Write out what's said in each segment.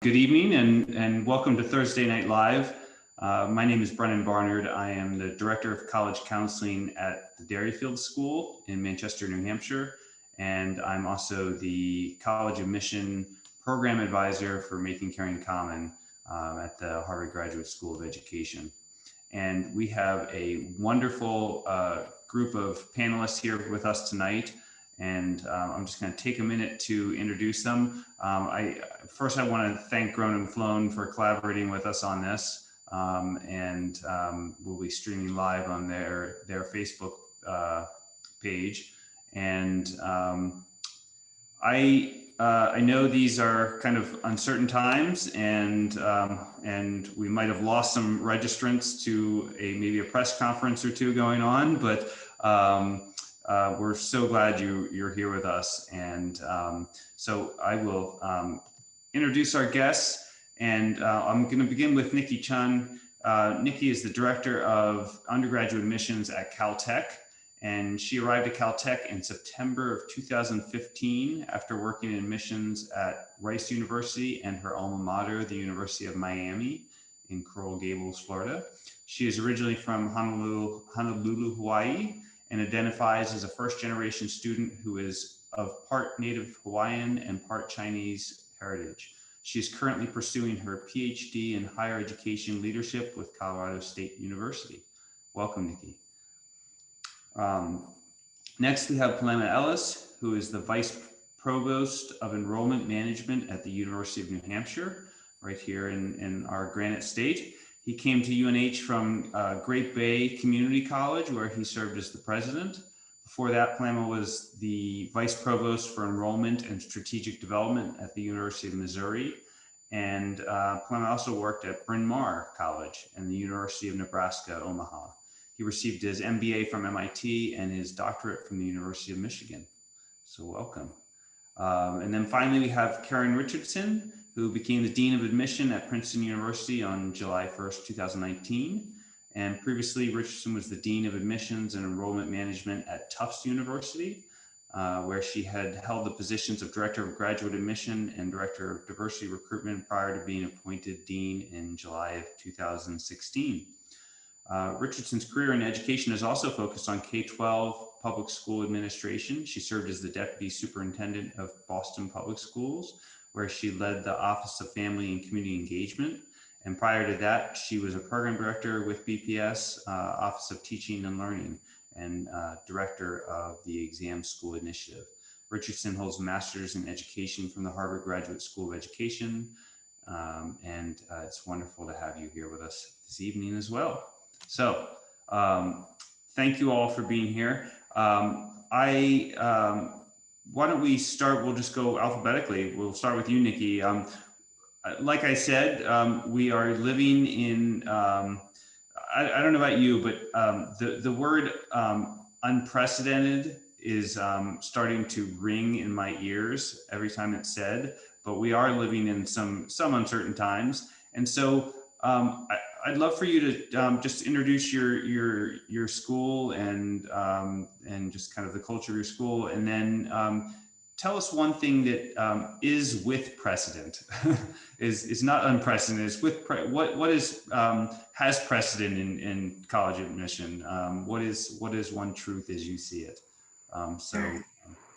Good evening and welcome to Thursday Night Live. My name is Brennan Barnard. I am the Director of College Counseling at the Derryfield School in Manchester, New Hampshire, and I'm also the College Admission Program Advisor for Making Caring Common at the Harvard Graduate School of Education. And we have a wonderful group of panelists here with us tonight. And I'm just going to take a minute to introduce them. First, I want to thank Grown and Flown for collaborating with us on this, and we'll be streaming live on their Facebook page. And I know these are kind of uncertain times, and we might have lost some registrants to maybe a press conference or two going on, but. We're so glad you're here with us. And so I will introduce our guests, and I'm going to begin with Nikki Chun. Nikki is the Director of Undergraduate Admissions at Caltech, and she arrived at Caltech in September of 2015 after working in admissions at Rice University and her alma mater, the University of Miami in Coral Gables, Florida. She is originally from Honolulu, Hawaii, and identifies as a first-generation student who is of part Native Hawaiian and part Chinese heritage. She is currently pursuing her PhD in higher education leadership with Colorado State University. Welcome, Nikki. Next, we have Pelema Ellis, who is the Vice Provost of Enrollment Management at the University of New Hampshire, right here in our Granite State. He came to UNH from Great Bay Community College, where he served as the president. Before that, Pelema was the vice provost for enrollment and strategic development at the University of Missouri. And Pelema also worked at Bryn Mawr College and the University of Nebraska, Omaha. He received his MBA from MIT and his doctorate from the University of Michigan. So welcome. And then finally, we have Karen Richardson, who became the Dean of Admission at Princeton University on July 1st, 2019. And previously, Richardson was the Dean of Admissions and Enrollment Management at Tufts University, where she had held the positions of Director of Graduate Admission and Director of Diversity Recruitment prior to being appointed Dean in July of 2016. Richardson's career in education is also focused on K-12 public school administration. She served as the Deputy Superintendent of Boston Public Schools, where she led the Office of Family and Community Engagement. And prior to that, she was a program director with BPS, Office of Teaching and Learning, and director of the Exam School Initiative. Richardson holds a master's in education from the Harvard Graduate School of Education. And it's wonderful to have you here with us this evening as well. So thank you all for being here. Why don't we start? We'll just go alphabetically. We'll start with you, Nikki. Like I said, we are living in, I don't know about you, but the word unprecedented is starting to ring in my ears every time it's said, but we are living in some uncertain times. And so I'd love for you to just introduce your school and just kind of the culture of your school, and then tell us one thing that is with precedent, is not unprecedented. Is with what is has precedent in college admission? What is one truth as you see it? So I'll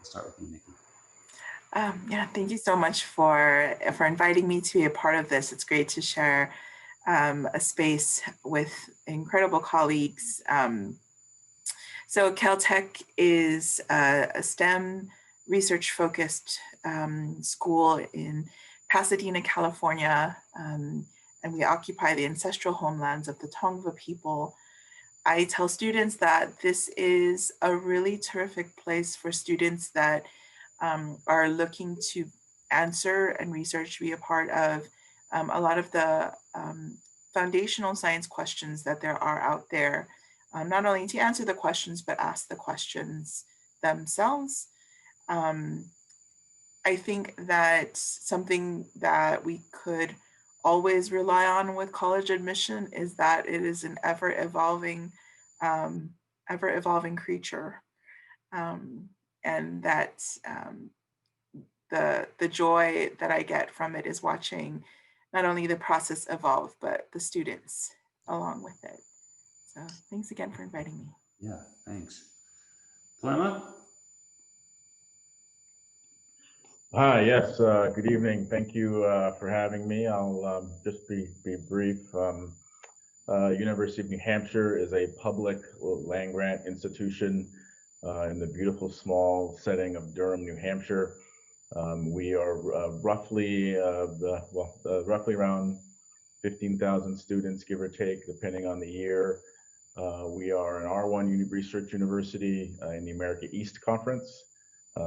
start with you, Nikki. Yeah, thank you so much for inviting me to be a part of this. It's great to share a space with incredible colleagues. So Caltech is a STEM research-focused school in Pasadena, California, and we occupy the ancestral homelands of the Tongva people. I tell students that this is a really terrific place for students that are looking to answer and research, be a part of a lot of the foundational science questions that there are out there, not only to answer the questions, but ask the questions themselves. I think that something that we could always rely on with college admission is that it is an ever-evolving creature, and that the joy that I get from it is watching not only the process evolve, but the students along with it. So thanks again for inviting me. Yeah, thanks. Pelema? Hi, yes, good evening. Thank you for having me. I'll just be brief. University of New Hampshire is a public land-grant institution in the beautiful small setting of Durham, New Hampshire. We are roughly around 15,000 students, give or take, depending on the year. We are an R1 research university in the America East Conference.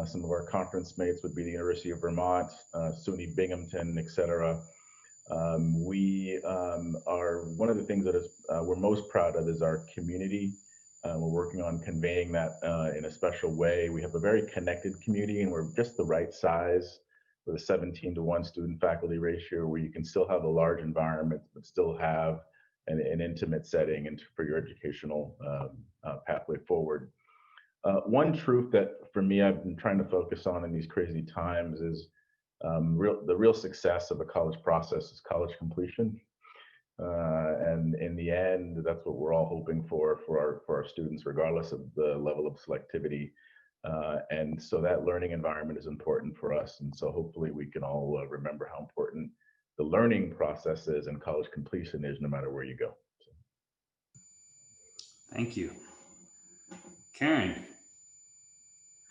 Some of our conference mates would be the University of Vermont, SUNY Binghamton, et cetera. We are, one of the things that we're most proud of is our community. We're working on conveying that in a special way. We have a very connected community, and we're just the right size with a 17-to-1 student faculty ratio, where you can still have a large environment, but still have an intimate setting and for your educational pathway forward. One truth that for me I've been trying to focus on in these crazy times is the real success of a college process is college completion. And in the end, that's what we're all hoping for our students, regardless of the level of selectivity. And so that learning environment is important for us. And so hopefully we can all remember how important the learning process is and college completion is, no matter where you go. So. Thank you. Karen.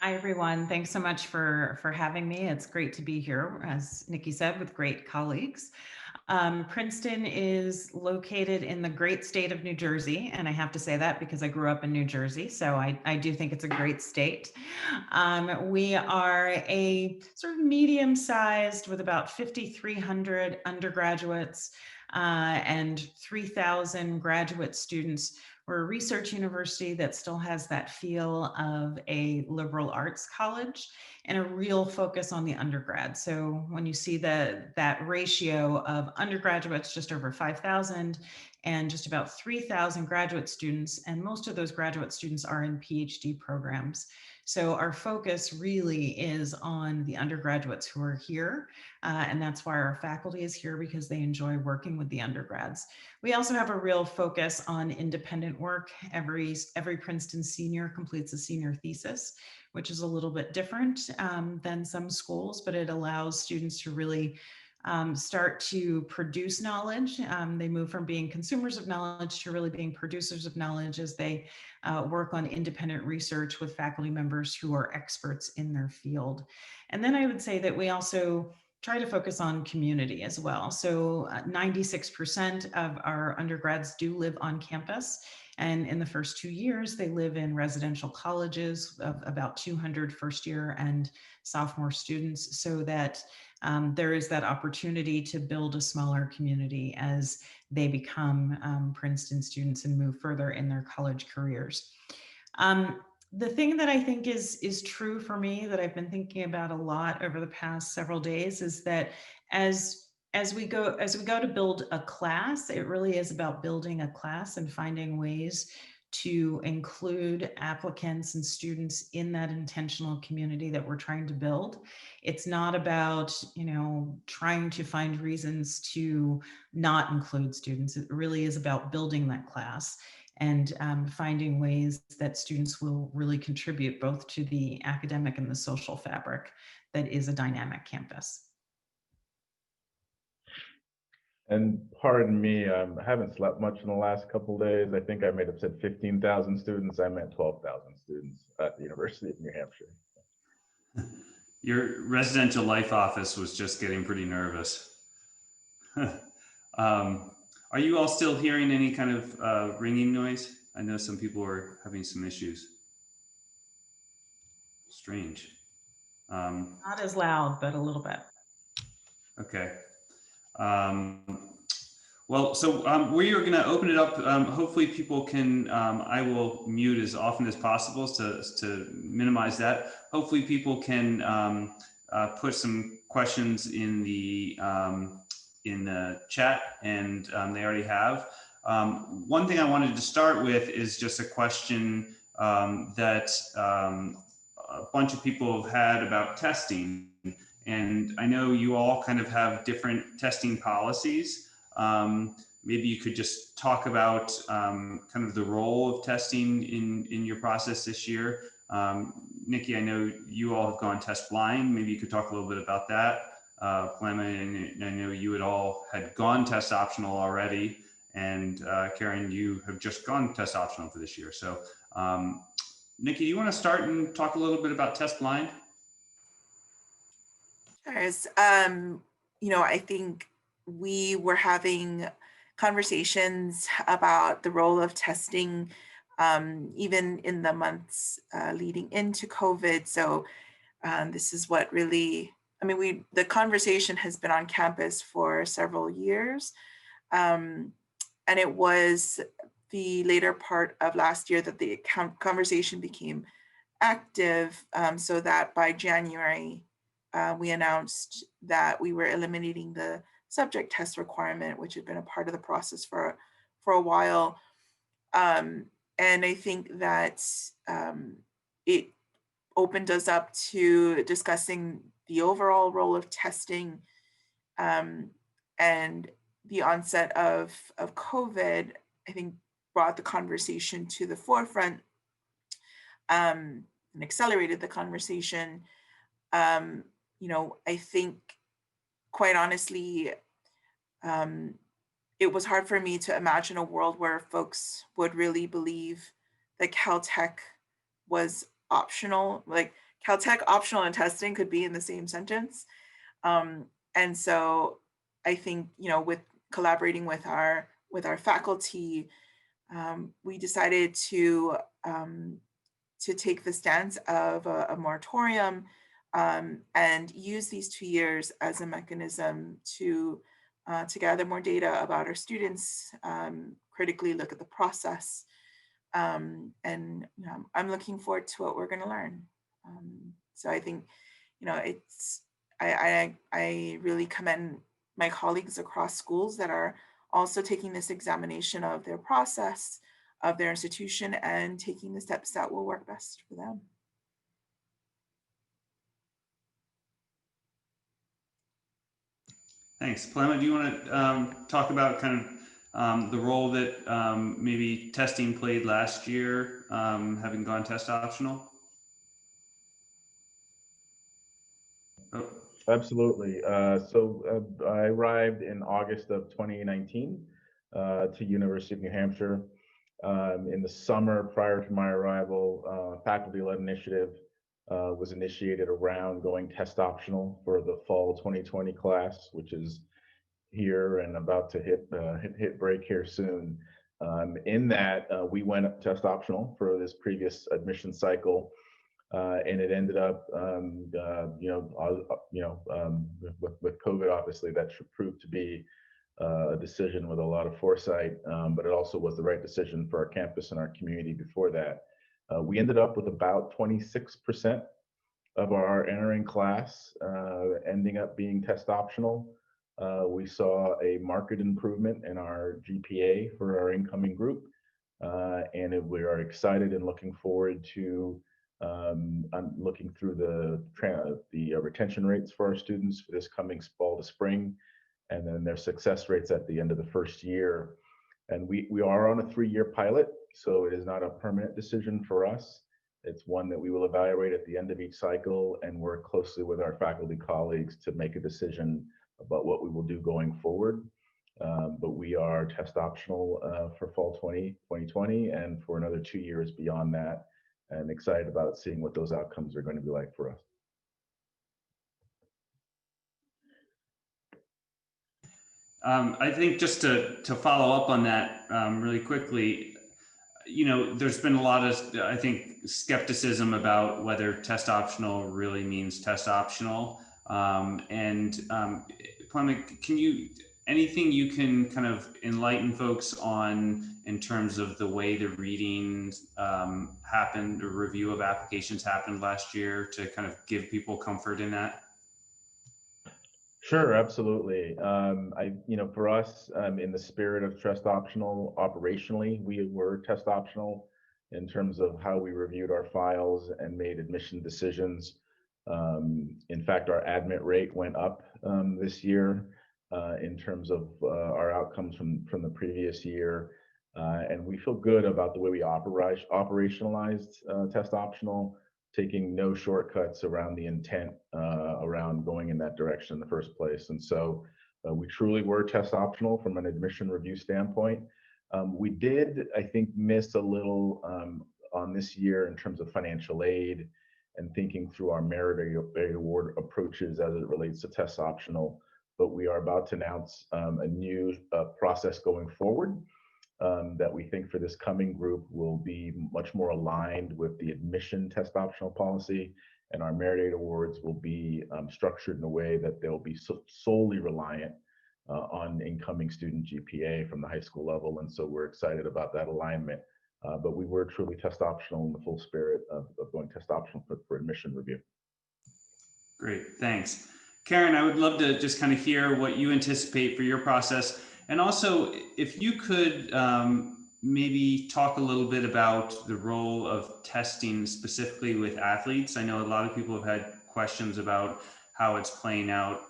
Hi, everyone. Thanks so much for having me. It's great to be here, as Nikki said, with great colleagues. Princeton is located in the great state of New Jersey, and I have to say that because I grew up in New Jersey, so I do think it's a great state. We are a sort of medium-sized with about 5,300 undergraduates and 3,000 graduate students. We're a research university that still has that feel of a liberal arts college and a real focus on the undergrad. So when you see that ratio of undergraduates, just over 5,000 and just about 3,000 graduate students, and most of those graduate students are in PhD programs. So our focus really is on the undergraduates who are here, and that's why our faculty is here, because they enjoy working with the undergrads. We also have a real focus on independent work. Every Princeton senior completes a senior thesis, which is a little bit different than some schools, but it allows students to really start to produce knowledge. They move from being consumers of knowledge to really being producers of knowledge as they work on independent research with faculty members who are experts in their field. And then I would say that we also try to focus on community as well. So 96% of our undergrads do live on campus. And in the first 2 years, they live in residential colleges of about 200 first year and sophomore students, so that there is that opportunity to build a smaller community as they become Princeton students and move further in their college careers. The thing that I think is true for me, that I've been thinking about a lot over the past several days, is that as we go to build a class, it really is about building a class and finding ways to include applicants and students in that intentional community that we're trying to build. It's not about, trying to find reasons to not include students. It really is about building that class and finding ways that students will really contribute both to the academic and the social fabric that is a dynamic campus. And pardon me, I haven't slept much in the last couple of days. I think I may have said 15,000 students. I meant 12,000 students at the University of New Hampshire. Your residential life office was just getting pretty nervous. Are you all still hearing any kind of ringing noise? I know some people are having some issues. Strange. Not as loud, but a little bit. Okay. Well, so we are going to open it up. Hopefully people can, I will mute as often as possible to minimize that. Hopefully people can put some questions in the chat, and they already have. One thing I wanted to start with is just a question that a bunch of people have had about testing. And I know you all kind of have different testing policies. Maybe you could just talk about kind of the role of testing in your process this year. Nikki, I know you all have gone test blind. Maybe you could talk a little bit about that. Pelema, and I know you had gone test optional already. And Karen, you have just gone test optional for this year. So Nikki, do you want to start and talk a little bit about test blind? Sure. I think we were having conversations about the role of testing even in the months leading into COVID. So this is what really, the conversation has been on campus for several years. And it was the later part of last year that the conversation became active, so that by January, we announced that we were eliminating the subject test requirement, which had been a part of the process for a while. And I think that it opened us up to discussing the overall role of testing, and the onset of COVID, I think, brought the conversation to the forefront, and accelerated the conversation. I think, quite honestly, it was hard for me to imagine a world where folks would really believe that Caltech was optional. Like, Caltech optional and testing could be in the same sentence. And so I think, with collaborating with our faculty, we decided to take the stance of a moratorium, and use these 2 years as a mechanism to gather more data about our students, critically look at the process, and I'm looking forward to what we're going to learn. So I think, I really commend my colleagues across schools that are also taking this examination of their process, of their institution, and taking the steps that will work best for them. Thanks. Pelema, do you want to talk about kind of the role that maybe testing played last year, having gone test optional? Oh. Absolutely. So I arrived in August of 2019 to University of New Hampshire. In the summer prior to my arrival, faculty-led initiative was initiated around going test optional for the fall 2020 class, which is here and about to hit break here soon. In that, we went up test optional for this previous admission cycle. And it ended up, with COVID, obviously, that should prove to be a decision with a lot of foresight, but it also was the right decision for our campus and our community before that. We ended up with about 26% of our entering class ending up being test optional. We saw a marked improvement in our GPA for our incoming group, and we are excited and looking forward to I'm looking through the retention rates for our students for this coming fall to spring, and then their success rates at the end of the first year. And we are on a 3-year pilot, so it is not a permanent decision for us. It's one that we will evaluate at the end of each cycle and work closely with our faculty colleagues to make a decision about what we will do going forward. But we are test optional for fall 2020 and for another 2 years beyond that, and excited about seeing what those outcomes are going to be like for us. I think just to follow up on that really quickly, there's been a lot of, I think, skepticism about whether test optional really means test optional. Pelema, anything you can kind of enlighten folks on in terms of the way the reading happened, or review of applications happened last year, to kind of give people comfort in that? Sure, absolutely. For us, in the spirit of test optional, operationally, we were test optional in terms of how we reviewed our files and made admission decisions. In fact, our admit rate went up this year in terms of our outcomes from the previous year. And we feel good about the way we operationalized test optional, taking no shortcuts around the intent around going in that direction in the first place. And so we truly were test optional from an admission review standpoint. We did, I think, miss a little on this year in terms of financial aid and thinking through our merit award approaches as it relates to test optional. But we are about to announce a new process going forward that we think for this coming group will be much more aligned with the admission test optional policy, and our merit awards will be structured in a way that they'll be solely reliant on incoming student GPA from the high school level. And so we're excited about that alignment. But we were truly test optional in the full spirit of going test optional for admission review. Great, thanks. Karen, I would love to just kind of hear what you anticipate for your process. And also, if you could maybe talk a little bit about the role of testing specifically with athletes. I know a lot of people have had questions about how it's playing out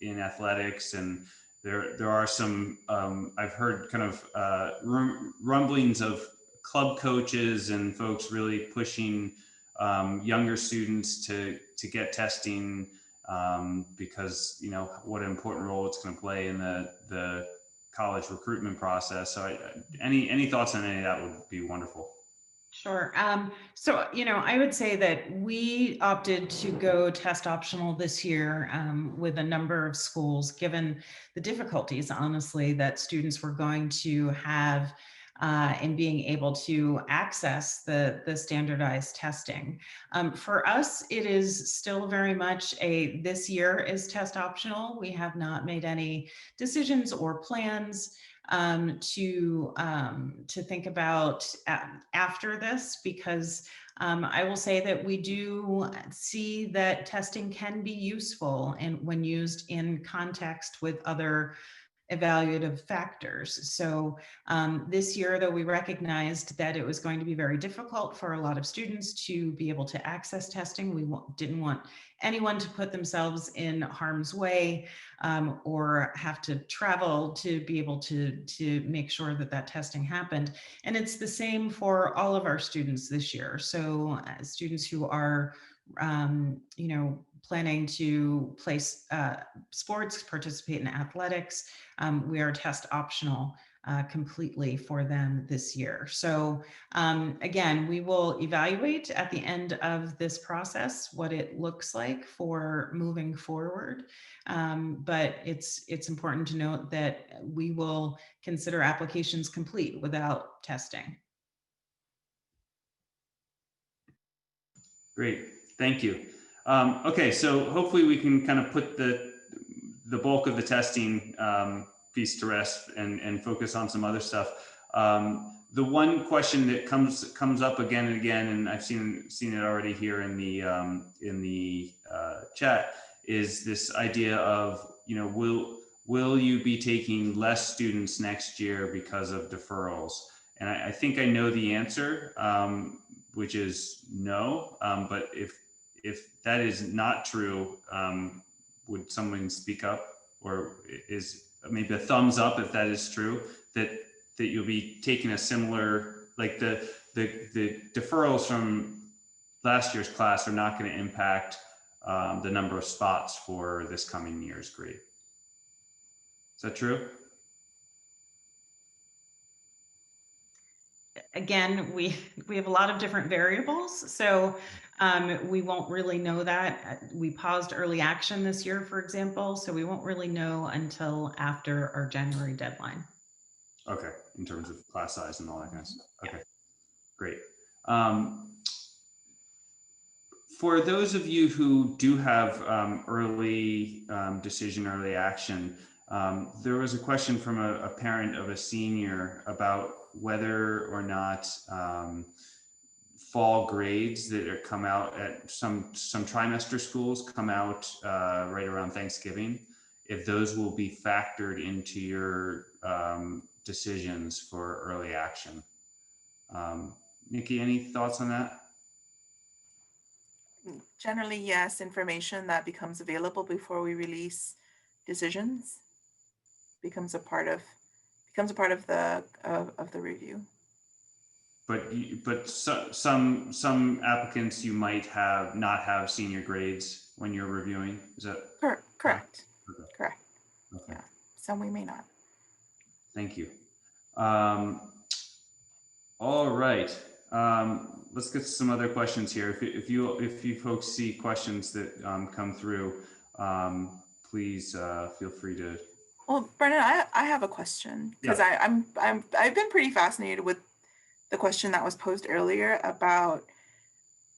in athletics, and there are some, I've heard kind of rumblings of club coaches and folks really pushing younger students to get testing because, you know, what an important role it's going to play in the college recruitment process. So any thoughts on any of that would be wonderful. Sure. So, you know, I would say that we opted to go test optional this year with a number of schools, given the difficulties, honestly, that students were going to have in being able to access the standardized testing. For us, it is still very much this year is test optional. We have not made any decisions or plans to think about after this, because I will say that we do see that testing can be useful and when used in context with other evaluative factors. So this year, though, we recognized that it was going to be very difficult for a lot of students to be able to access testing. We didn't want anyone to put themselves in harm's way or have to travel to be able to make sure that that testing happened. And it's the same for all of our students this year. So students who are, you know, planning to play sports, participate in athletics, we are test optional completely for them this year. So again, we will evaluate at the end of this process what it looks like for moving forward. But it's important to note that we will consider applications complete without testing. Great, thank you. Okay, so hopefully we can kind of put the bulk of the testing piece to rest and focus on some other stuff. The one question that comes up again and again, and I've seen it already here in the chat, is this idea of, you know, will you be taking less students next year because of deferrals? And I think I know the answer, which is no. But if that is not true, would someone speak up, or is maybe a thumbs up if that is true, that you'll be taking a similar, like the deferrals from last year's class are not going to impact the number of spots for this coming year's grade. Is that true? Again, we have a lot of different variables, so we won't really know that. We paused early action this year, for example, so we won't really know until after our January deadline. Okay, in terms of class size and all that kind of stuff. Okay, great. For those of you who do have early decision, early action, there was a question from a parent of a senior about whether or not fall grades that are come out at some trimester schools come out right around Thanksgiving, if those will be factored into your decisions for early action. Nikki, any thoughts on that? Generally, yes, information that becomes available before we release decisions becomes a part of the review. But some applicants, you might not have senior grades when you're reviewing. Is that Correct? Okay. Correct. Okay. Yeah, some we may not. Thank you. All right. Let's get some other questions here. If you folks see questions that come through, please feel free to. Well, Brennan, I have a question, because Yeah. I've been pretty fascinated with the question that was posed earlier about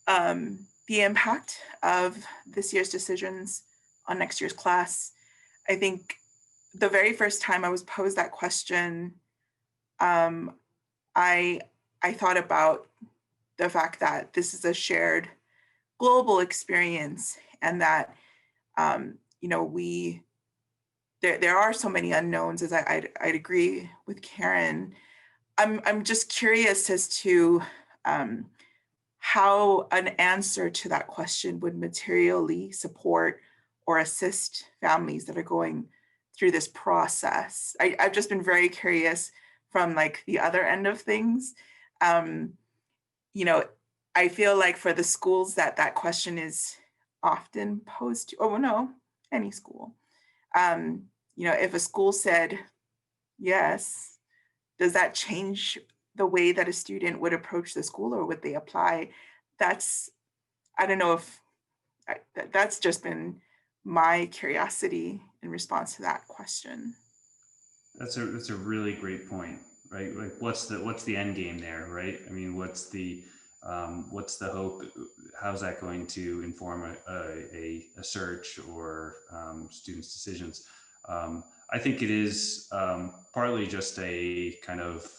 the impact of this year's decisions on next year's class. I think the very first time I was posed that question, I thought about the fact that this is a shared global experience, and that you know, there are so many unknowns, as I'd agree with Karen. I'm just curious as to how an answer to that question would materially support or assist families that are going through this process. I've just been very curious from like the other end of things. You know, I feel like for the schools that question is often posed to, oh no, any school. You know, if a school said yes, does that change the way that a student would approach the school, or would they apply? I don't know if that's just been my curiosity in response to that question. That's a really great point, right? Like, what's the end game there, right? I mean, what's the hope? How's that going to inform a search or students' decisions? I think it is partly just a kind of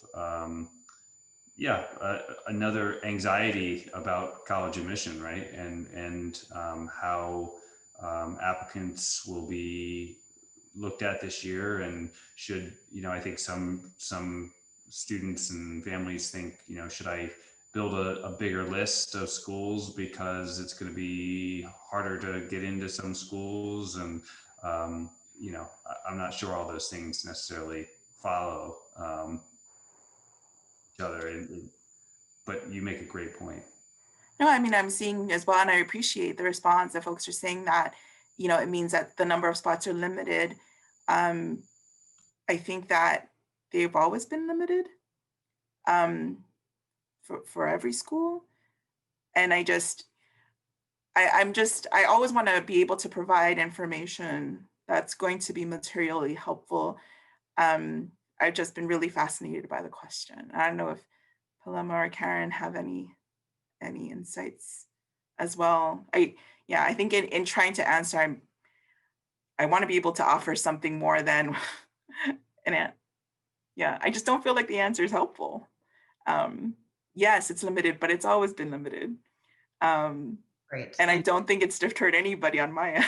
another anxiety about college admission, right? And how applicants will be looked at this year, and should, you know, I think some students and families think, you know, should I build a bigger list of schools because it's going to be harder to get into some schools, and you know, I'm not sure all those things necessarily follow each other, but you make a great point. No, I mean, I'm seeing as well, and I appreciate the response that folks are saying that, you know, it means that the number of spots are limited. I think that they've always been limited for every school. And I always want to be able to provide information that's going to be materially helpful. I've just been really fascinated by the question. I don't know if Pelema or Karen have any insights as well. I think in trying to answer, I want to be able to offer something more than I just don't feel like the answer is helpful. Yes, it's limited, but it's always been limited. Right. And I don't think it's deterred anybody on my end.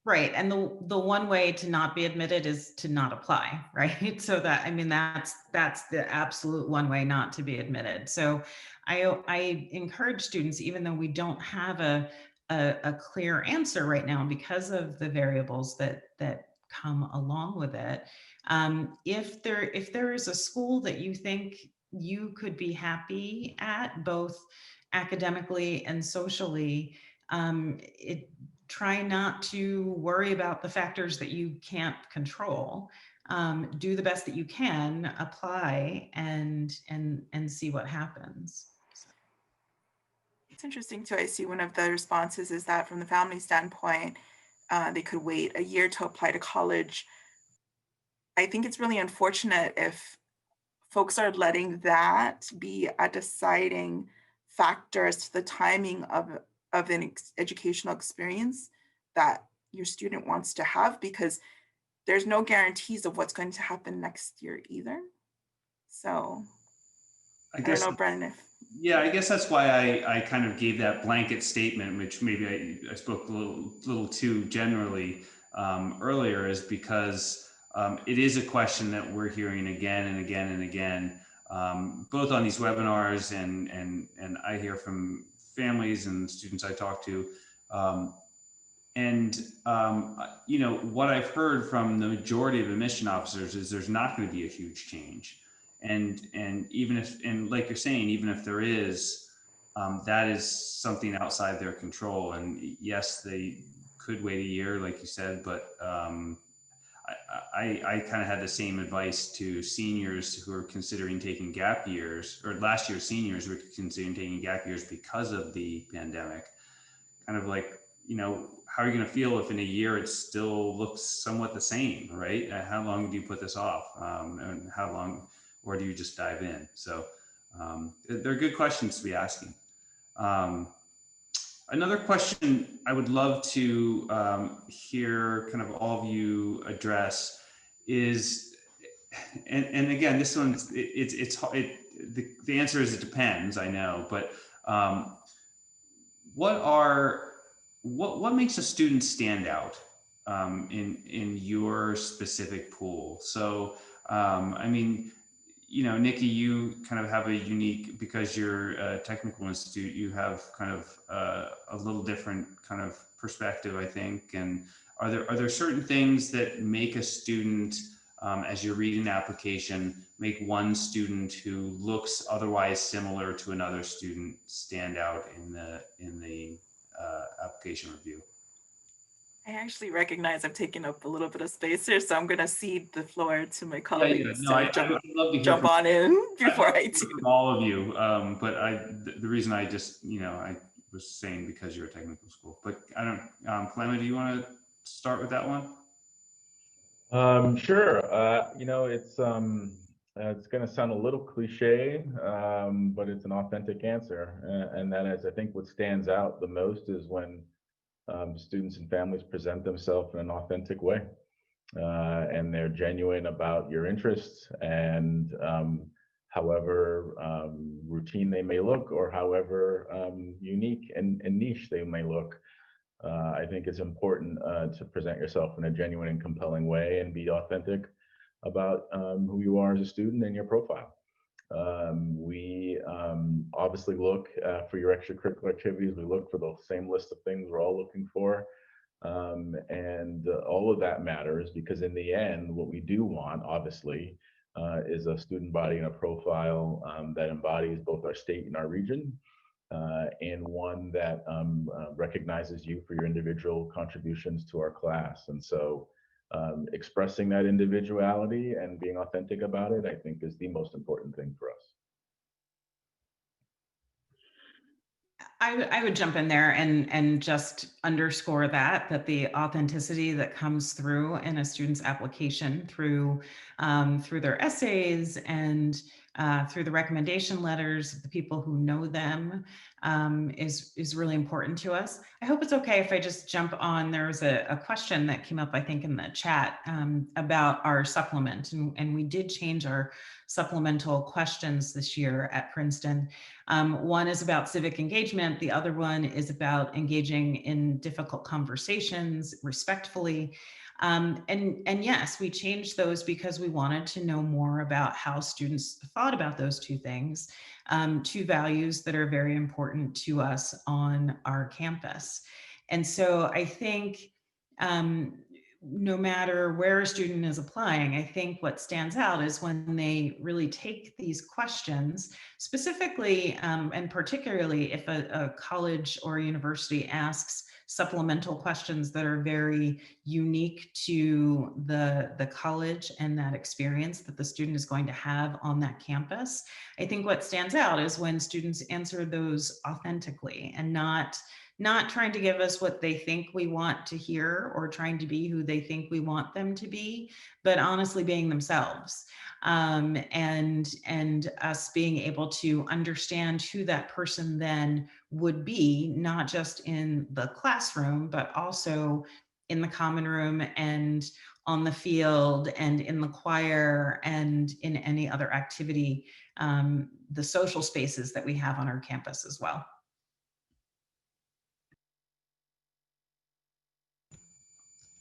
Right. And the one way to not be admitted is to not apply, right? So that, I mean, that's the absolute one way not to be admitted. So I encourage students, even though we don't have a clear answer right now because of the variables that come along with it. If there is a school that you think you could be happy at, both academically and socially, try not to worry about the factors that you can't control. Do the best that you can, apply, and see what happens. So. It's interesting too. I see one of the responses is that from the family standpoint, they could wait a year to apply to college. I think it's really unfortunate if folks are letting that be a deciding factor as to the timing of an educational experience that your student wants to have, because there's no guarantees of what's going to happen next year either. So I don't know, Brennan, I guess that's why I kind of gave that blanket statement, which maybe I spoke a little too generally earlier, is because it is a question that we're hearing again and again and again, both on these webinars, and I hear from families and students I talk to. You know, what I've heard from the majority of admission officers is there's not going to be a huge change. And even if, and like you're saying, even if there is, that is something outside their control. And yes, they could wait a year, like you said, but I kind of had the same advice to seniors who are considering taking gap years, or last year's seniors who were considering taking gap years because of the pandemic. Kind of like, you know, how are you going to feel if in a year it still looks somewhat the same, right? How long do you put this off? And how long, or do you just dive in? So they're good questions to be asking. Another question I would love to hear kind of all of you address is, and again, this one, the answer is it depends, I know, but what makes a student stand out in your specific pool? So, I mean, you know, Nikki, you kind of have a unique, because you're a technical institute, you have kind of a little different kind of perspective, I think. And are there certain things that make a student, as you're reading an application, make one student who looks otherwise similar to another student stand out in the application review? I actually recognize I've taken up a little bit of space here, so I'm going to cede the floor to my colleagues No, I'd love to hear jump on in before I do. From all of you, but the reason I just, you know, I was saying because you're a technical school, but I don't, Pelema, do you want to start with that one? Sure. You know, it's going to sound a little cliche, but it's an authentic answer, and that is, I think, what stands out the most is when students and families present themselves in an authentic way, and they're genuine about your interests, and however routine they may look, or however unique and niche they may look. I think it's important to present yourself in a genuine and compelling way and be authentic about who you are as a student and your profile. We obviously look for your extracurricular activities. We look for the same list of things we're all looking for. And all of that matters, because in the end, what we do want, obviously, is a student body and a profile that embodies both our state and our region, and one that recognizes you for your individual contributions to our class. And so expressing that individuality and being authentic about it, I think, is the most important thing for us. I would jump in there and just underscore that the authenticity that comes through in a student's application through their essays and through the recommendation letters of the people who know them is really important to us. I hope it's okay if I just jump on. There's a question that came up, I think, in the chat about our supplement, and we did change our supplemental questions this year at Princeton. One is about civic engagement. The other one is about engaging in difficult conversations respectfully. And yes, we changed those because we wanted to know more about how students thought about those two things, two values that are very important to us on our campus. And so I think no matter where a student is applying, I think what stands out is when they really take these questions, specifically and particularly if a college or a university asks supplemental questions that are very unique to the college and that experience that the student is going to have on that campus. I think what stands out is when students answer those authentically and not trying to give us what they think we want to hear or trying to be who they think we want them to be, but honestly being themselves. And us being able to understand who that person then would be, not just in the classroom, but also in the common room and on the field and in the choir and in any other activity, the social spaces that we have on our campus as well.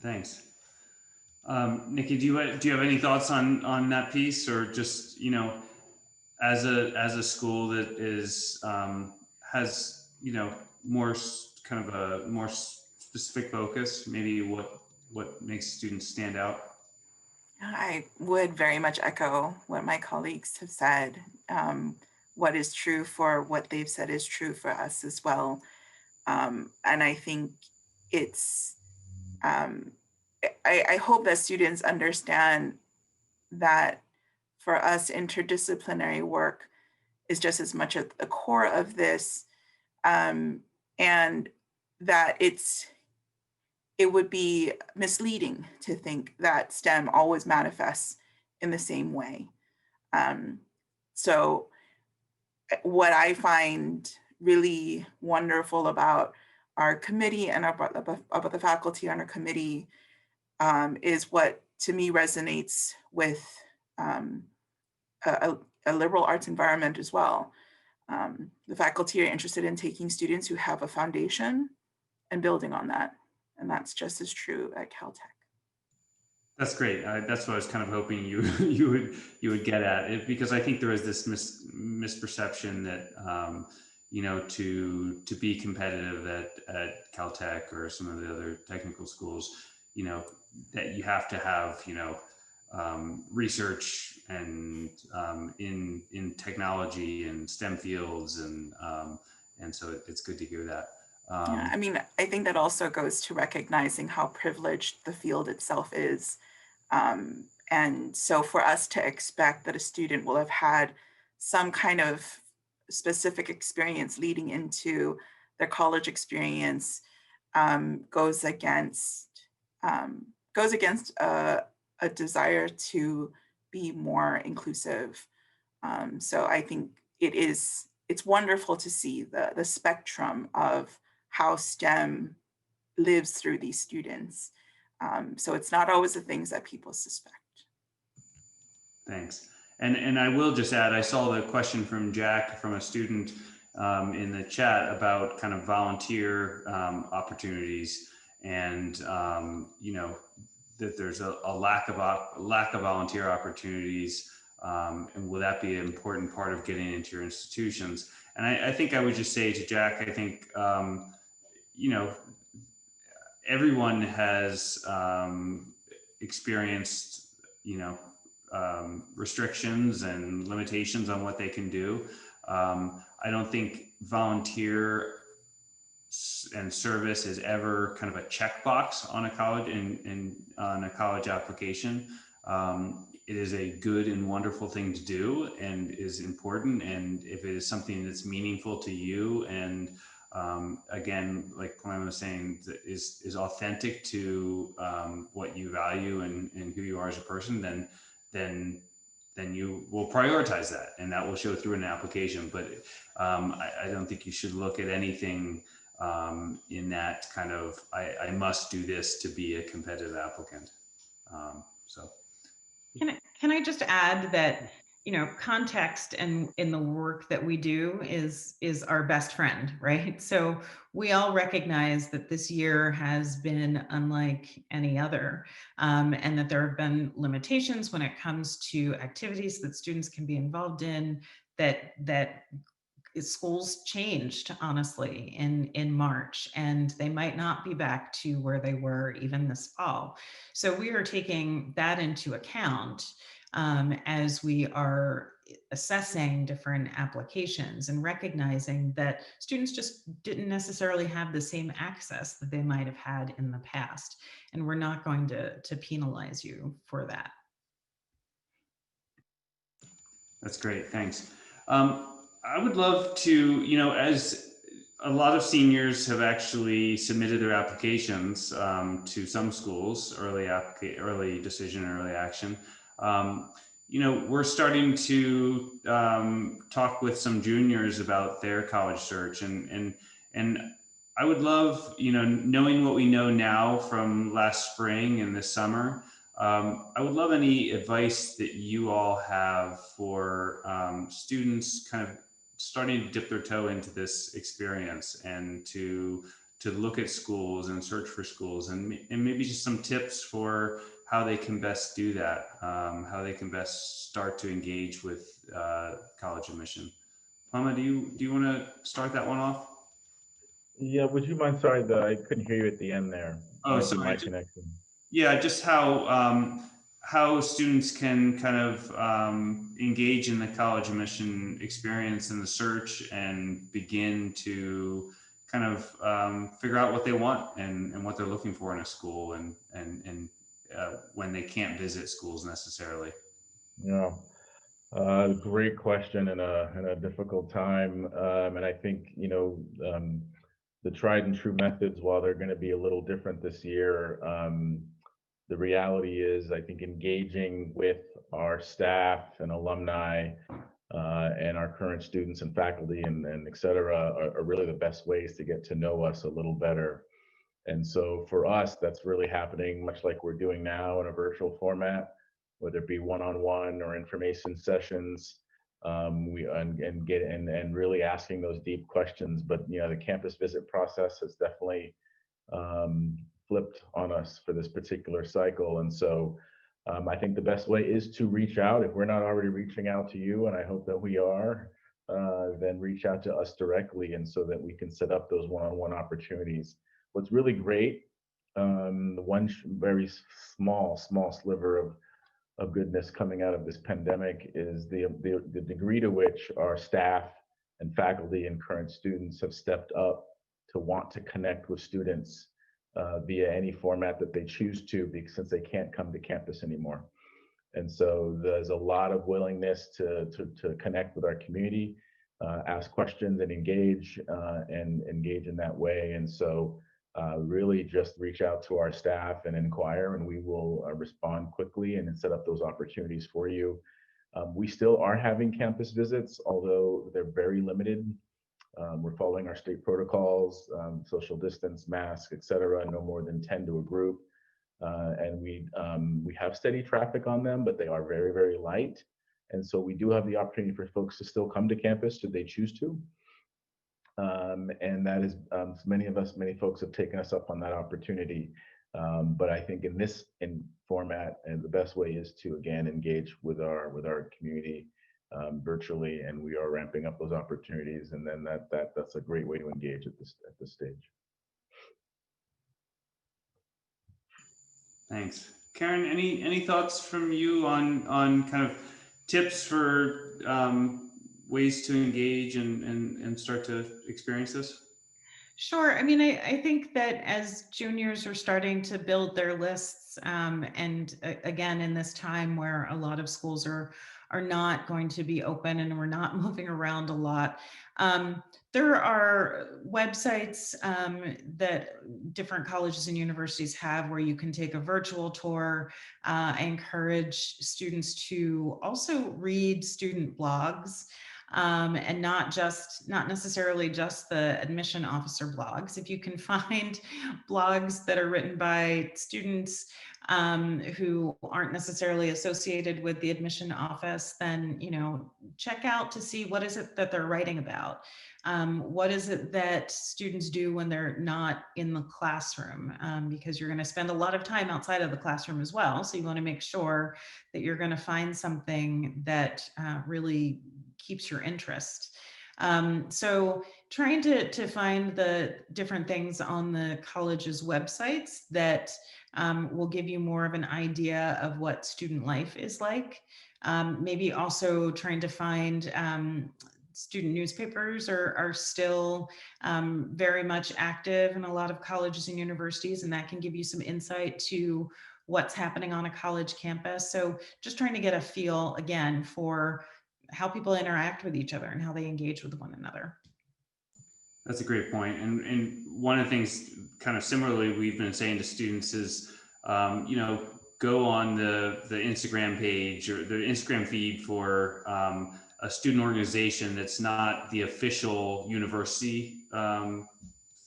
Thanks. Nikki, do you have any thoughts on that piece, or just, you know, as a school that is has kind of a more specific focus, maybe what makes students stand out? I would very much echo what my colleagues have said. What is true for what they've said is true for us as well. And I think it's, I hope that students understand that for us, interdisciplinary work is just as much at the core of this, and that it would be misleading to think that STEM always manifests in the same way. So what I find really wonderful about our committee and about the faculty on our committee is what to me resonates with a liberal arts environment as well. The faculty are interested in taking students who have a foundation and building on that. And that's just as true at Caltech. That's great. That's what I was kind of hoping you would get at it, because I think there is this misperception that to be competitive at Caltech or some of the other technical schools, that you have to have research and in technology and STEM fields, and so it's good to hear that. Yeah, I mean, I think that also goes to recognizing how privileged the field itself is. And so for us to expect that a student will have had some kind of specific experience leading into their college experience goes against a desire to be more inclusive. So I think it's wonderful to see the spectrum of how STEM lives through these students. So it's not always the things that people suspect. Thanks. And I will just add, I saw the question from Jack, from a student in the chat about kind of volunteer opportunities, and that there's a lack of volunteer opportunities, and will that be an important part of getting into your institutions? And I think I would just say to Jack, I think everyone has experienced restrictions and limitations on what they can do. I don't think volunteer and service is ever kind of a checkbox on a college on a college application. It is a good and wonderful thing to do and is important. And if it is something that's meaningful to you and again, like Pelema was saying, is authentic to what you value and who you are as a person, then you will prioritize that, and that will show through an application. But I don't think you should look at anything in that kind of I must do this to be a competitive applicant. So can I just add that context and in the work that we do is our best friend, right? So we all recognize that this year has been unlike any other, and that there have been limitations when it comes to activities that students can be involved in, that schools changed, honestly, in March, and they might not be back to where they were even this fall. So we are taking that into account as we are assessing different applications and recognizing that students just didn't necessarily have the same access that they might have had in the past. And we're not going to penalize you for that. That's great, thanks. I would love to, as a lot of seniors have actually submitted their applications to some schools, early decision, early action. We're starting to talk with some juniors about their college search, and I would love, knowing what we know now from last spring and this summer, I would love any advice that you all have for students kind of starting to dip their toe into this experience and to look at schools and search for schools, and maybe just some tips for how they can best do that, how they can best start to engage with college admission. Pelema, do you want to start that one off? Yeah, would you mind? Sorry, I couldn't hear you at the end there. Oh, Might be sorry. my connection. Yeah, just how students can kind of engage in the college admission experience and the search and begin to kind of figure out what they want and what they're looking for in a school and when they can't visit schools necessarily. Yeah, great question and a difficult time. And I think, the tried and true methods, while they're going to be a little different this year, the reality is, I think engaging with our staff and alumni and our current students and faculty and et cetera are really the best ways to get to know us a little better. And so for us, that's really happening much like we're doing now in a virtual format, whether it be one-on-one or information sessions. We and really asking those deep questions. But the campus visit process has definitely flipped on us for this particular cycle. And so I think the best way is to reach out. If we're not already reaching out to you, and I hope that we are, then reach out to us directly, and so that we can set up those one-on-one opportunities. What's really great, the one very small sliver of goodness coming out of this pandemic is the degree to which our staff and faculty and current students have stepped up to want to connect with students via any format that they choose to, because since they can't come to campus anymore. And so there's a lot of willingness to connect with our community, ask questions and engage in that way. And so really just reach out to our staff and inquire, and we will respond quickly and set up those opportunities for you. We still are having campus visits, although they're very limited. We're following our state protocols, social distance, mask, et cetera, no more than 10 to a group. And we have steady traffic on them, but they are very, very light. And so we do have the opportunity for folks to still come to campus should they choose to. And that is, many folks have taken us up on that opportunity. But I think in this format, and the best way is to, again, engage with our community virtually, and we are ramping up those opportunities. And then that's a great way to engage at this stage. Thanks. Karen, any thoughts from you on kind of tips for ways to engage and start to experience this? Sure. I mean, I think that as juniors are starting to build their lists, and again, in this time where a lot of schools are not going to be open and we're not moving around a lot, there are websites that different colleges and universities have where you can take a virtual tour. I encourage students to also read student blogs. And not necessarily just the admission officer blogs. If you can find blogs that are written by students who aren't necessarily associated with the admission office, then check out to see what is it that they're writing about. What is it that students do when they're not in the classroom? Because you're going to spend a lot of time outside of the classroom as well. So you want to make sure that you're going to find something that really keeps your interest. So trying to find the different things on the college's websites that will give you more of an idea of what student life is like. Maybe also trying to find student newspapers are still very much active in a lot of colleges and universities, and that can give you some insight to what's happening on a college campus. So just trying to get a feel, again, for how people interact with each other and how they engage with one another. That's a great point. And one of the things kind of similarly we've been saying to students is, go on the Instagram page or the Instagram feed for a student organization that's not the official university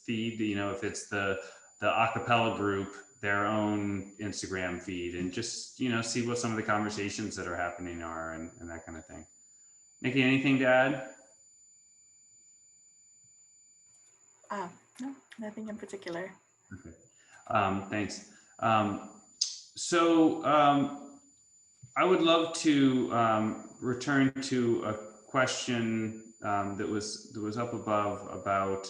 feed. If it's the a cappella group, their own Instagram feed, and just see what some of the conversations that are happening are and that kind of thing. Nikki, anything to add? No, nothing in particular. Okay. Thanks. So I would love to return to a question that was up above about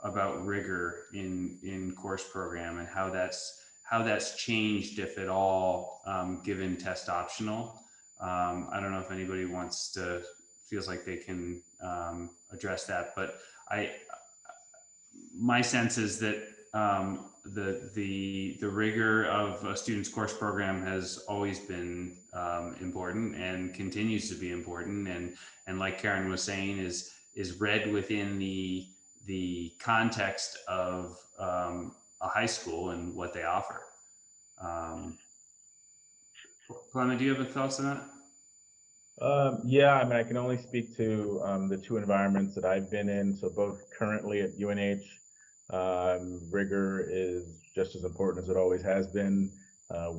rigor in course program and how that's changed, if at all, given test optional. I don't know if anybody feels like they can address that, but my sense is that the rigor of a student's course program has always been important and continues to be important, and like Karen was saying, is read within the context of a high school and what they offer. Pelema, do you have any thoughts on that? Yeah, I mean, I can only speak to the two environments that I've been in. So both currently at UNH, rigor is just as important as it always has been.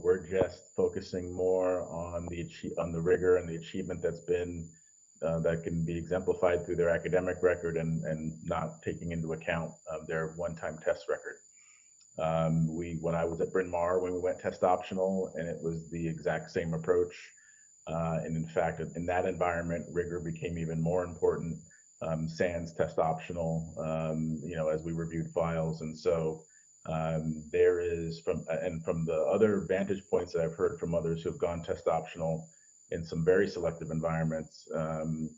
We're just focusing more on the rigor and the achievement that's been that can be exemplified through their academic record and not taking into account their one-time test record. When I was at Bryn Mawr, when we went test optional, and it was the exact same approach. And in fact, in that environment, rigor became even more important, sans test optional, as we reviewed files. And so there is, from the other vantage points that I've heard from others who have gone test optional in some very selective environments, in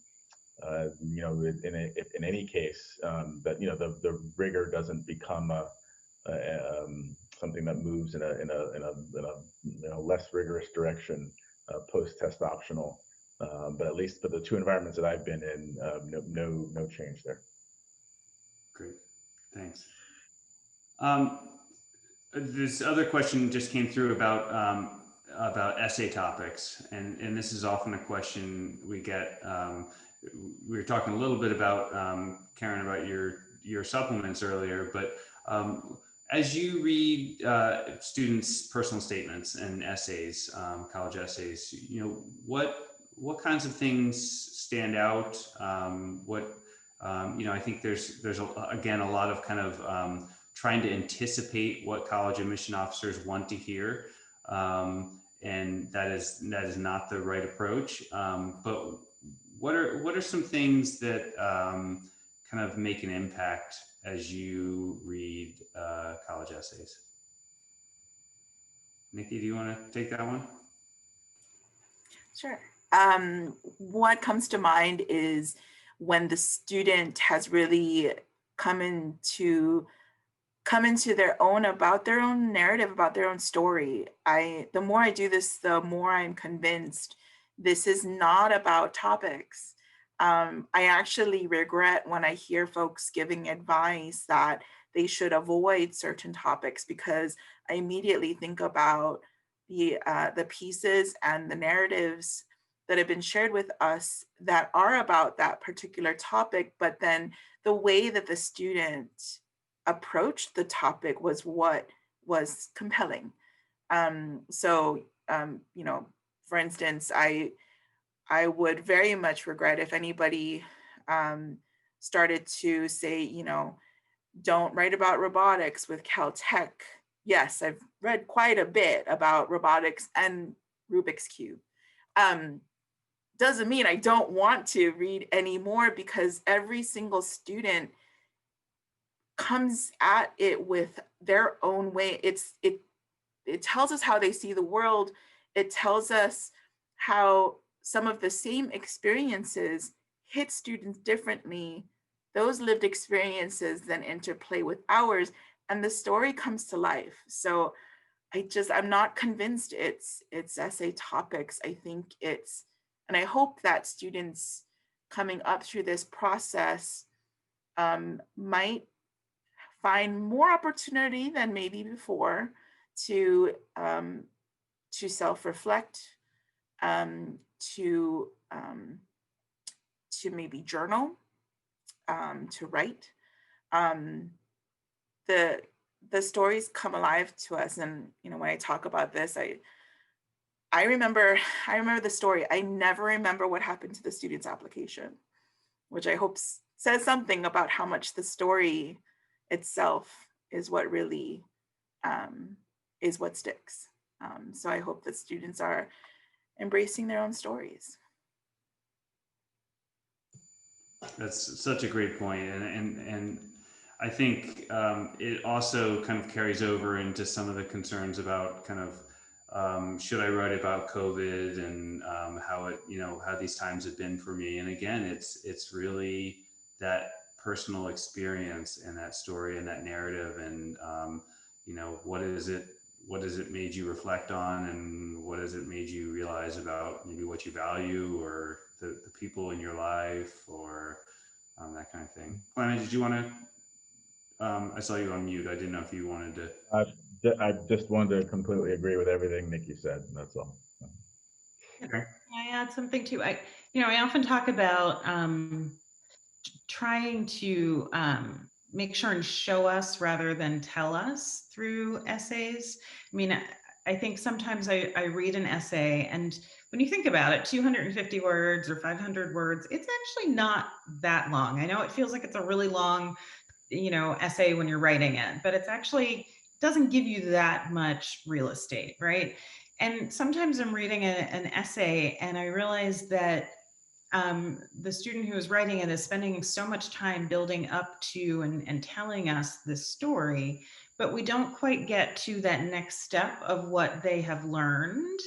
any case, that the rigor doesn't become something that moves in a less rigorous direction post-test optional, but at least for the two environments that I've been in, no change there. Great, thanks. This other question just came through about essay topics, and this is often a question we get. We were talking a little bit about Karen, about your supplements earlier, but as you read students' personal statements and essays, college essays, what kinds of things stand out? I think there's again a lot of kind of trying to anticipate what college admission officers want to hear, and that is not the right approach. But what are some things that kind of make an impact as you read college essays? Nikki, do you want to take that one? Sure. What comes to mind is when the student has really come into their own narrative, about their own story. The more I do this, the more I'm convinced this is not about topics. I actually regret when I hear folks giving advice that they should avoid certain topics, because I immediately think about the pieces and the narratives that have been shared with us that are about that particular topic, but then the way that the student approached the topic was what was compelling. For instance, I would very much regret if anybody started to say, don't write about robotics with Caltech. Yes, I've read quite a bit about robotics and Rubik's Cube. Doesn't mean I don't want to read any more, because every single student comes at it with their own way. It tells us how they see the world. It tells us how some of the same experiences hit students differently. Those lived experiences then interplay with ours, and the story comes to life. So I'm not convinced it's essay topics. I think and I hope that students coming up through this process might find more opportunity than maybe before to self-reflect, to maybe journal, to write. The stories come alive to us, and when I talk about this, I remember the story. I never remember what happened to the student's application, which I hope says something about how much the story itself is what really is what sticks. So I hope that students are embracing their own stories. That's such a great point, and I think it also kind of carries over into some of the concerns about kind of should I write about COVID and how it, how these times have been for me. And again, it's really that personal experience and that story and that narrative, and what has it made you reflect on, and what has it made you realize about maybe what you value or the people in your life, or that kind of thing. Pelema, did you want to? I saw you on mute. I didn't know if you wanted to. I just wanted to completely agree with everything Nikki said. That's all. Okay. Can I add something too? I often talk about trying to make sure and show us rather than tell us through essays. I mean, I think sometimes I read an essay, and when you think about it, 250 words or 500 words, it's actually not that long. I know it feels like it's a really long, essay when you're writing it, but it's actually doesn't give you that much real estate, right? And sometimes I'm reading an essay and I realize that the student who is writing it is spending so much time building up to and telling us this story, but we don't quite get to that next step of what they have learned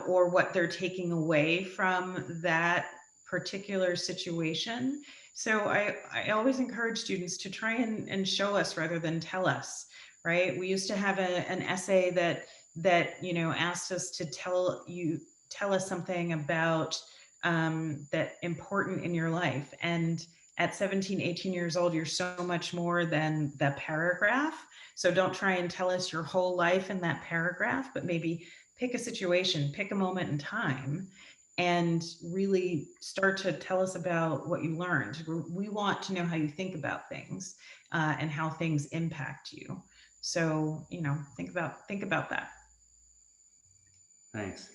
or what they're taking away from that particular situation. So I always encourage students to try and show us rather than tell us, right? We used to have an essay that asked us to tell us something about that important in your life. And at 17, 18 years old, you're so much more than the paragraph. So don't try and tell us your whole life in that paragraph, but maybe pick a situation, pick a moment in time, and really start to tell us about what you learned. We want to know how you think about things and how things impact you. So, think about that. Thanks.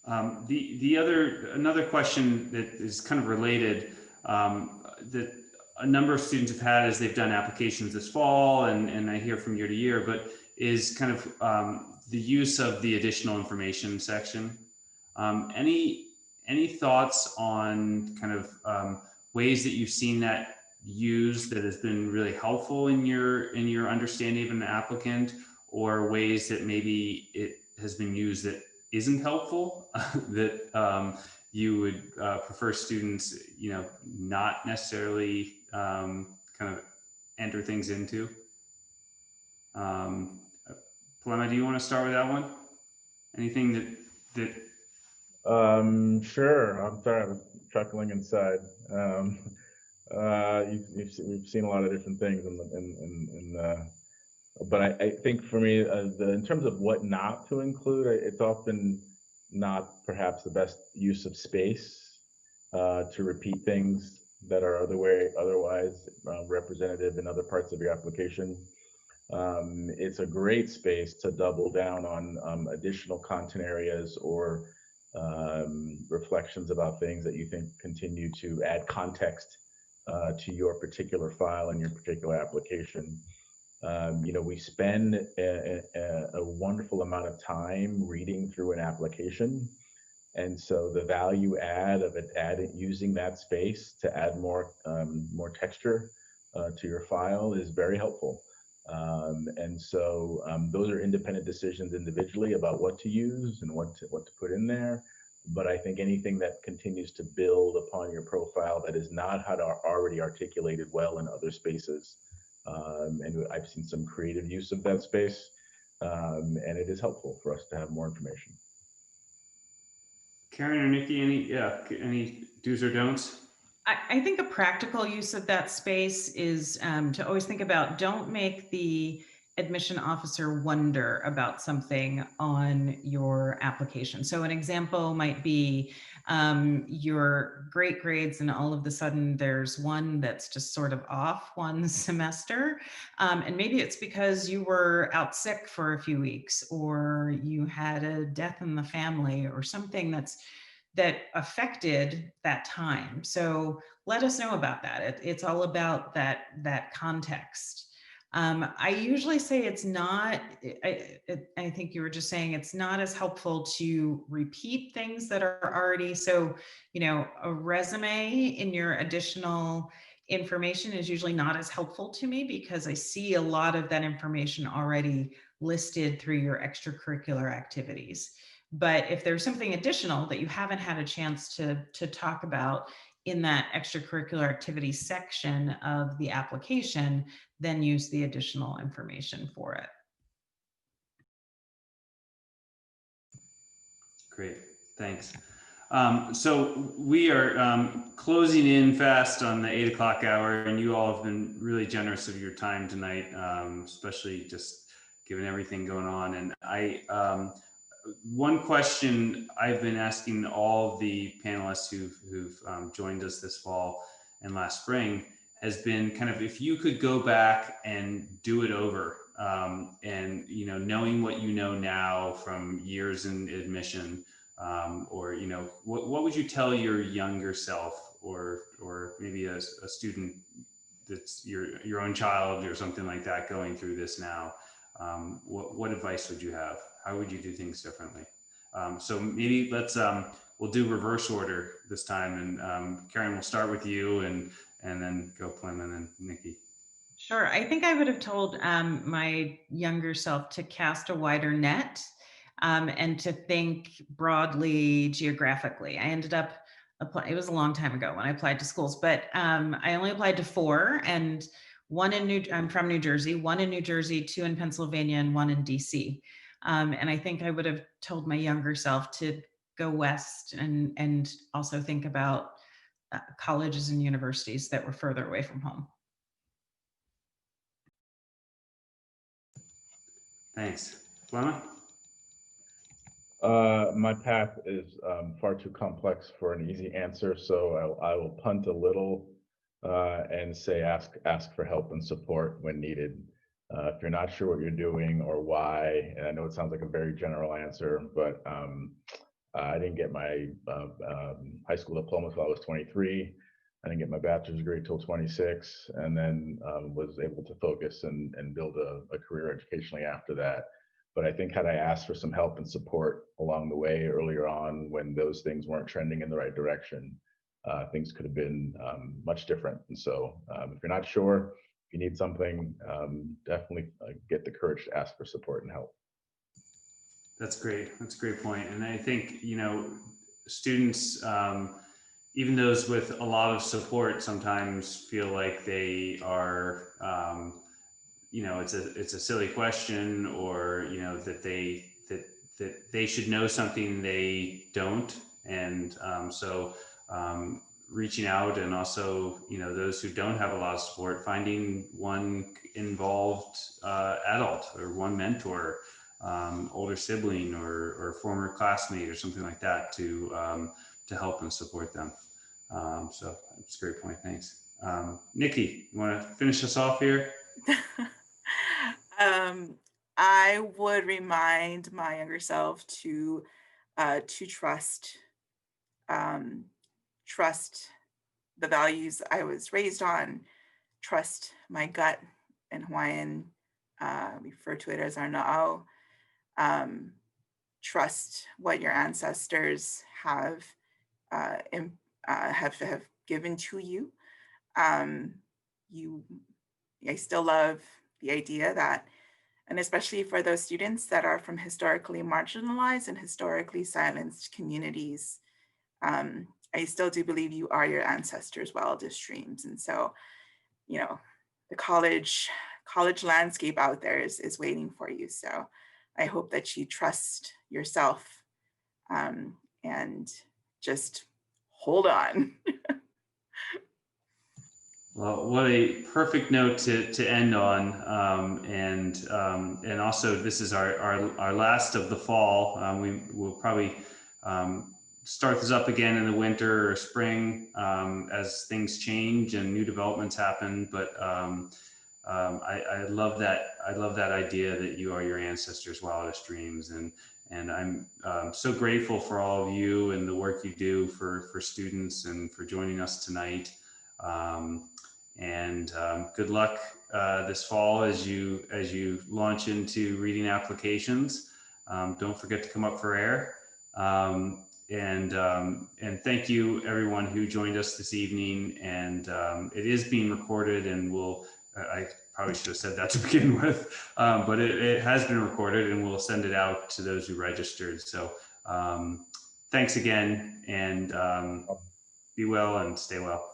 Another question that is kind of related that a number of students have had as they've done applications this fall, and I hear from year to year, but is kind of the use of the additional information section. Any thoughts on kind of ways that you've seen that used that has been really helpful in your understanding of an applicant, or ways that maybe it has been used that isn't helpful that you would prefer students, not necessarily kind of enter things into? Pelema, do you want to start with that one? Anything that Sure. I'm sorry, I'm chuckling inside. We've seen a lot of different things, but I think for me, in terms of what not to include, it's often not perhaps the best use of space to repeat things that are otherwise representative in other parts of your application. It's a great space to double down on additional content areas or reflections about things that you think continue to add context to your particular file and your particular application. We spend a wonderful amount of time reading through an application. And so the value add of using that space to add more texture to your file is very helpful. And so those are independent decisions individually about what to use and what to put in there. But I think anything that continues to build upon your profile that is not already articulated well in other spaces. And I've seen some creative use of that space, and it is helpful for us to have more information. Karen or Nikki, any do's or don'ts? I think a practical use of that space is to always think about, don't make the admission officer wonder about something on your application. So an example might be your great grades and all of a sudden there's one that's just sort of off one semester. And maybe it's because you were out sick for a few weeks, or you had a death in the family, or something that affected that time. So let us know about that. It's all about that context. I usually say it's not, I think you were just saying it's not as helpful to repeat things that are already, so, a resume in your additional, information is usually not as helpful to me because I see a lot of that information already listed through your extracurricular activities. But if there's something additional that you haven't had a chance to talk about in that extracurricular activity section of the application, then use the additional information for it. Great, thanks. So we are closing in fast on the 8 o'clock hour, and you all have been really generous of your time tonight, especially just given everything going on. And one question I've been asking all the panelists who've joined us this fall and last spring has been kind of, if you could go back and do it over, and knowing what you know now from years in admission, or what would you tell your younger self, or maybe a student that's your own child or something like that going through this now? What advice would you have? How would you do things differently? So maybe we'll do reverse order this time, and Karen, we'll start with you, and then go Pelema, and then Nikki. Sure. I think I would have told my younger self to cast a wider net, and to think broadly geographically. I ended up it was a long time ago when I applied to schools, but I only applied to 4, and I'm from New Jersey, 1 in New Jersey, 2 in Pennsylvania, and 1 in DC. And I think I would have told my younger self to go west and also think about colleges and universities that were further away from home. Thanks. Pelema? My path is far too complex for an easy answer, so I will punt a little and say ask for help and support when needed. If you're not sure what you're doing or why, and I know it sounds like a very general answer, but I didn't get my high school diploma until I was 23. I didn't get my bachelor's degree till 26, and then was able to focus and build a career educationally after that. But I think had I asked for some help and support along the way earlier on, when those things weren't trending in the right direction, things could have been much different. And so if you're not sure, if you need something, definitely get the courage to ask for support and help. That's great. That's a great point. And I think, students, even those with a lot of support, sometimes feel like they are, it's a silly question, or that they should know something they don't, and so reaching out, and also those who don't have a lot of support, finding one involved adult, or one mentor, older sibling, or former classmate, or something like that, to help and support them. So that's a great point. Thanks. Nikki, you want to finish us off here? I would remind my younger self to trust the values I was raised on, trust my gut. In Hawaiian, we refer to it as our na'au. Trust what your ancestors have given to you. I still love the idea that, and especially for those students that are from historically marginalized and historically silenced communities, I still do believe you are your ancestors' wildest dreams. And so, the college landscape out there is waiting for you. So I hope that you trust yourself, and just hold on. Well, what a perfect note to end on, and also this is our last of the fall. We will probably start this up again in the winter or spring as things change and new developments happen. But I love that. I love that idea that you are your ancestors' wildest dreams, and I'm so grateful for all of you and the work you do for students, and for joining us tonight. And good luck this fall as you launch into reading applications. Don't forget to come up for air. And thank you everyone who joined us this evening. And it is being recorded, and I probably should have said that to begin with, but it has been recorded, and we'll send it out to those who registered. So thanks again, and be well and stay well.